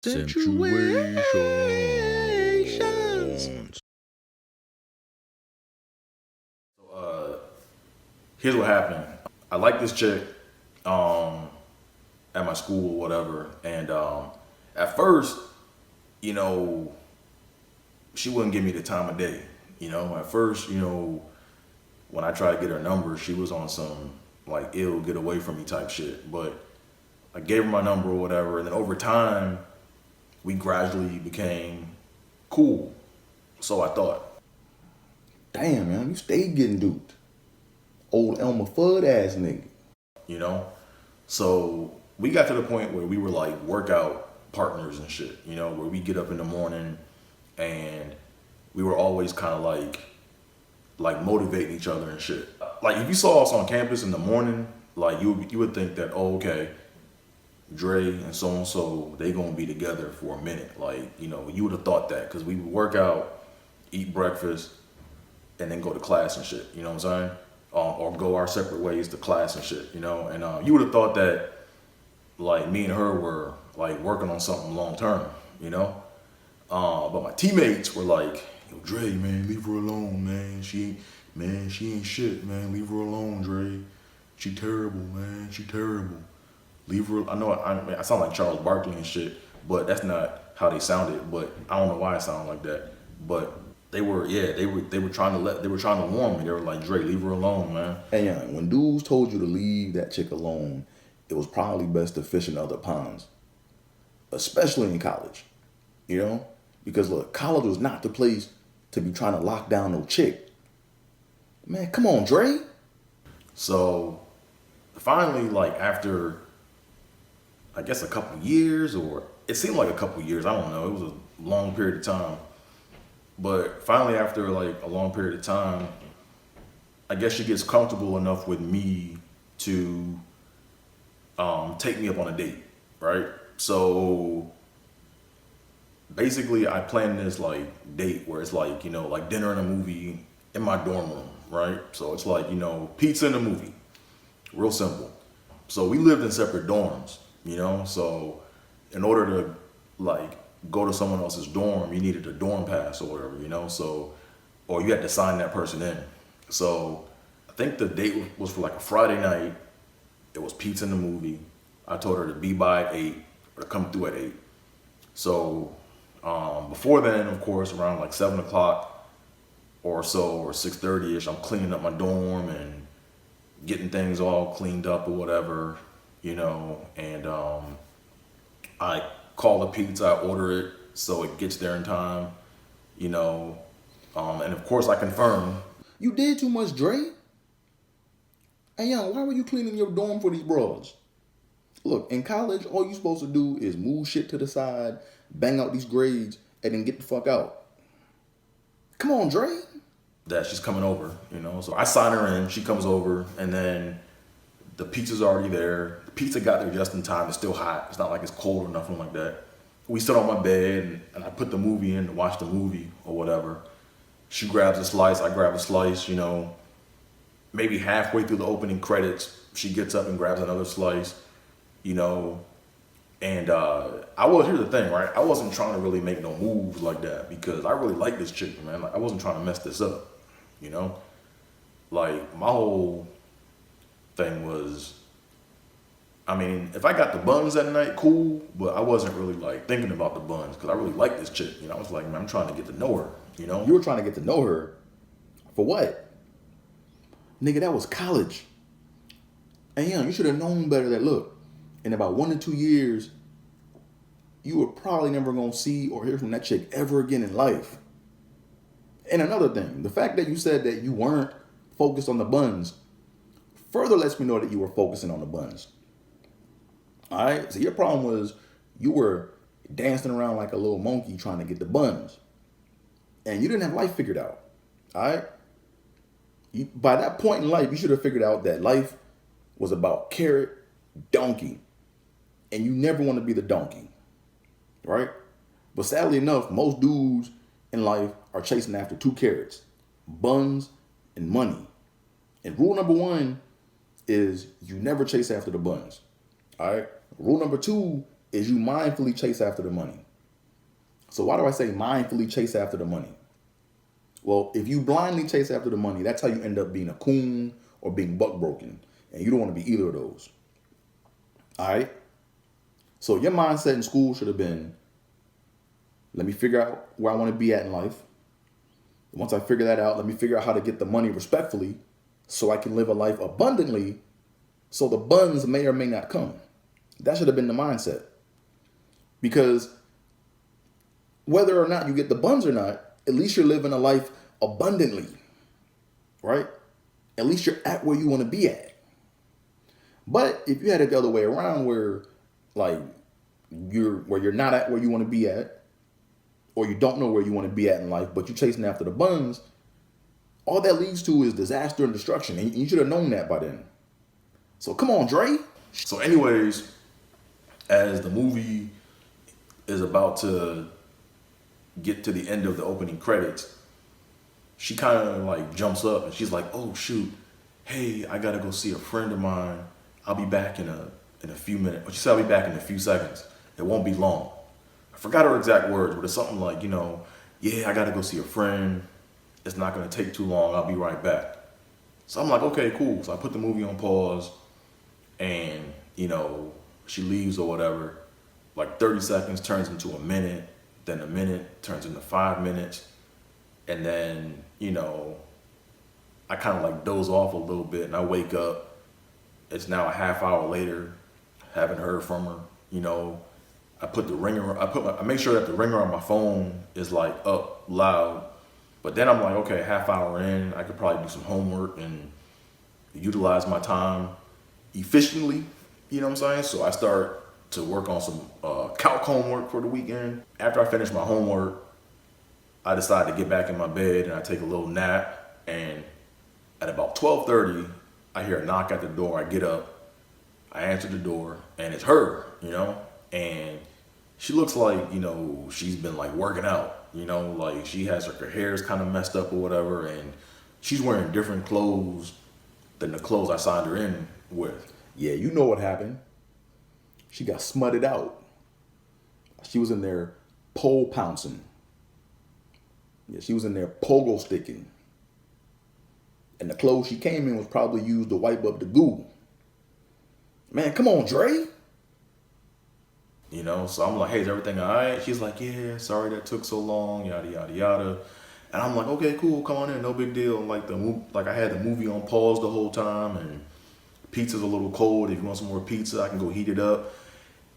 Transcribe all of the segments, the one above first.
SIMPtuations. Here's what happened. I like this chick at my school or whatever, and at first, you know, she wouldn't give me the time of day. At first, when I tried to get her number, she was on some like ill get away from me type shit. But I gave her my number or whatever, and then over time, we gradually became cool. So I thought. Damn, man, you stayed getting duped. Old Elmer Fudd ass nigga. So we got to the point where we were like workout partners and shit, where we get up in the morning and we were always kind of like motivating each other and shit. Like if you saw us on campus in the morning, like you would think that, oh, okay, Dre and so they gonna be together for a minute. Like, you would have thought that because we would work out, eat breakfast, and then go to class and shit. You know what I'm saying? Or go our separate ways to class and shit. And you would have thought that like me and her were like working on something long term. But my teammates were like, yo, Dre, man, leave her alone, man. She ain't shit, man. Leave her alone, Dre. She terrible, man. She terrible. Leave her. I know I sound like Charles Barkley and shit, but that's not how they sounded. But I don't know why I sound like that. But they were trying to warn me. They were like, Dre, leave her alone, man. And yeah, when dudes told you to leave that chick alone, it was probably best to fish in other ponds, especially in college. Because look, college was not the place to be trying to lock down no chick. Man, come on, Dre. So finally, like after, I guess a couple years, or it seemed like a couple years, I don't know. It was a long period of time. But finally, after like a long period of time, I guess she gets comfortable enough with me to take me up on a date, right? So basically, I planned this like date where it's like, like dinner and a movie in my dorm room, right? So it's like, pizza and a movie, real simple. So we lived in separate dorms, so in order to like go to someone else's dorm, you needed a dorm pass or whatever, so, or you had to sign that person in. So I think the date was for like a Friday night. It was pizza in the movie. I told her to be by at 8 or to come through at 8. So before then, of course, around like 7 o'clock or so, or 6:30ish, I'm cleaning up my dorm and getting things all cleaned up or whatever, and I call the pizza, I order it so it gets there in time, and of course I confirm. You did too much, Dre. Hey, young, why were you cleaning your dorm for these bros? Look, in college, all you supposed to do is move shit to the side, bang out these grades, and then get the fuck out. Come on, Dre. That she's coming over, so I sign her in, she comes over, and then the pizza's already there. The pizza got there just in time. It's still hot. It's not like it's cold or nothing like that. We sit on my bed, and I put the movie in to watch the movie or whatever. She grabs a slice, I grab a slice, maybe halfway through the opening credits, she gets up and grabs another slice, and here's the thing, right? I wasn't trying to really make no moves like that because I really like this chick, man. Like I wasn't trying to mess this up, Like my whole thing was, if I got the buns that night, cool, but I wasn't really like thinking about the buns because I really like this chick. I was like, man, I'm trying to get to know her, You were trying to get to know her for what? Nigga, that was college. And you should have known better that, look, in about 1 to 2 years, you were probably never going to see or hear from that chick ever again in life. And another thing, the fact that you said that you weren't focused on the buns further lets me know that you were focusing on the buns. All right? So your problem was you were dancing around like a little monkey trying to get the buns. And you didn't have life figured out. All right? By that point in life, you should have figured out that life was about carrot, donkey. And you never want to be the donkey. Right? But sadly enough, most dudes in life are chasing after 2 carrots, buns and money. And rule number 1 is you never chase after the buns. All right? Rule number 2 is you mindfully chase after the money. So why do I say mindfully chase after the money? Well, if you blindly chase after the money, that's how you end up being a coon or being buck broken. And you don't want to be either of those. All right? So your mindset in school should have been, let me figure out where I want to be at in life. Once I figure that out, let me figure out how to get the money respectfully so I can live a life abundantly so the buns may or may not come. That should have been the mindset. Because whether or not you get the buns or not, at least you're living a life abundantly, right? At least you're at where you want to be at. But if you had it the other way around where like you're not at where you want to be at, or you don't know where you want to be at in life, but you're chasing after the buns, all that leads to is disaster and destruction. And you should have known that by then. So come on, Dre. So anyways, as the movie is about to get to the end of the opening credits, she kind of like jumps up and she's like, oh shoot, hey, I gotta go see a friend of mine. I'll be back in a few minutes. She said I'll be back in a few seconds. It won't be long. I forgot her exact words, but it's something like, yeah, I gotta go see a friend. It's not gonna take too long. I'll be right back. So I'm like, okay, cool. So I put the movie on pause and, she leaves or whatever. Like 30 seconds turns into a minute. Then a minute turns into 5 minutes. And then, I kind of like doze off a little bit and I wake up. It's now a half hour later. Haven't heard from her. I put the ringer, I make sure that the ringer on my phone is like up loud. But then I'm like, okay, half hour in, I could probably do some homework and utilize my time efficiently. You know what I'm saying? So I start to work on some calc homework for the weekend. After I finish my homework, I decide to get back in my bed and I take a little nap. And at about 12:30, I hear a knock at the door. I get up, I answer the door, and it's her, and she looks like, she's been like working out, like she has her hair's kind of messed up or whatever, and she's wearing different clothes than the clothes I signed her in with. Yeah, you know what happened. She got smutted out. She was in there pole pouncing. Yeah, she was in there pogo sticking. And the clothes she came in was probably used to wipe up the goo. Man, come on, Dre. So I'm like, hey, is everything all right? She's like, yeah, sorry that took so long, yada, yada, yada. And I'm like, okay, cool, come on in, no big deal. Like I had the movie on pause the whole time, and pizza's a little cold. If you want some more pizza, I can go heat it up.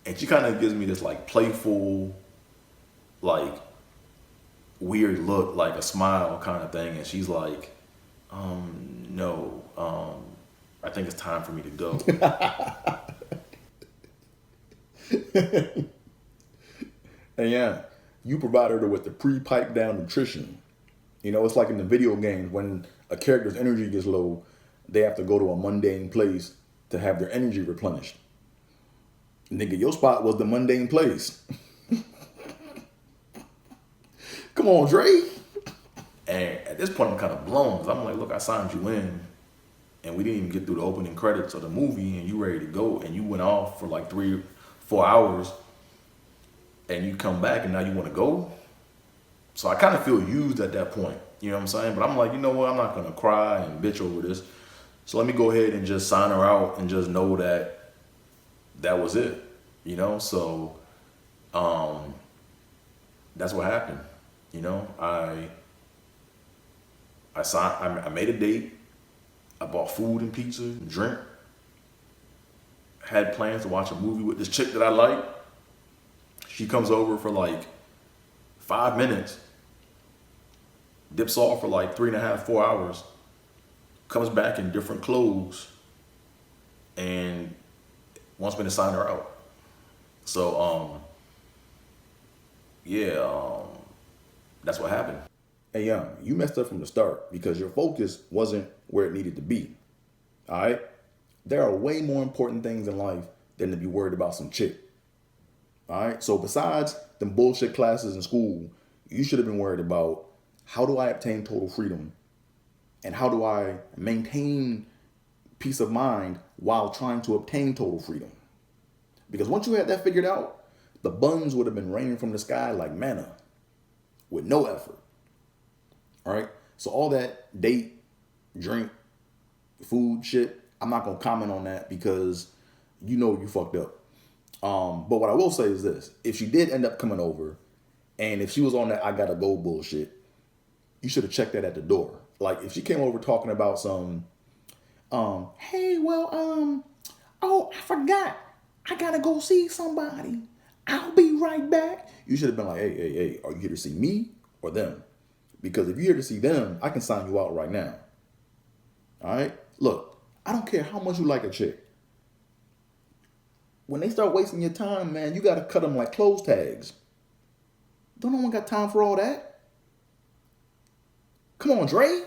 And she kind of gives me this like playful, like weird look, like a smile kind of thing. And she's like, no, I think it's time for me to go. And yeah, you provided her with the pre-pipedown nutrition. It's like in the video games when a character's energy gets low, they have to go to a mundane place to have their energy replenished. Nigga, your spot was the mundane place. Come on, Dre. And at this point, I'm kind of blown because I'm like, look, I signed you in and we didn't even get through the opening credits of the movie and you ready to go and you went off for like 3-4 hours and you come back and now you want to go. So I kind of feel used at that point, you know what I'm saying? But I'm like, you know what? I'm not going to cry and bitch over this. So let me go ahead and just sign her out and just know that that was it, So that's what happened. I made a date. I bought food and pizza and drink. Had plans to watch a movie with this chick that I like. She comes over for like 5 minutes, dips off for like 3.5, 4 hours, comes back in different clothes, and wants me to sign her out. So, that's what happened. Hey, young, you messed up from the start because your focus wasn't where it needed to be. All right? There are way more important things in life than to be worried about some chick. All right? So besides them bullshit classes in school, you should have been worried about how do I obtain total freedom and how do I maintain peace of mind while trying to obtain total freedom. Because once you had that figured out, the buns would have been raining from the sky like manna with no effort. All right. So all that date, drink, food shit, I'm not gonna comment on that because you know you fucked up. But what I will say is this: if she did end up coming over, and if she was on that I gotta go bullshit, you should have checked that at the door. Like if she came over talking about some, hey, well, oh, I forgot, I gotta go see somebody. I'll be right back. You should have been like, hey, are you here to see me or them? Because if you're here to see them, I can sign you out right now. All right? Look, I don't care how much you like a chick. When they start wasting your time, man, you got to cut them like clothes tags. Don't no one got time for all that. Come on, Dre.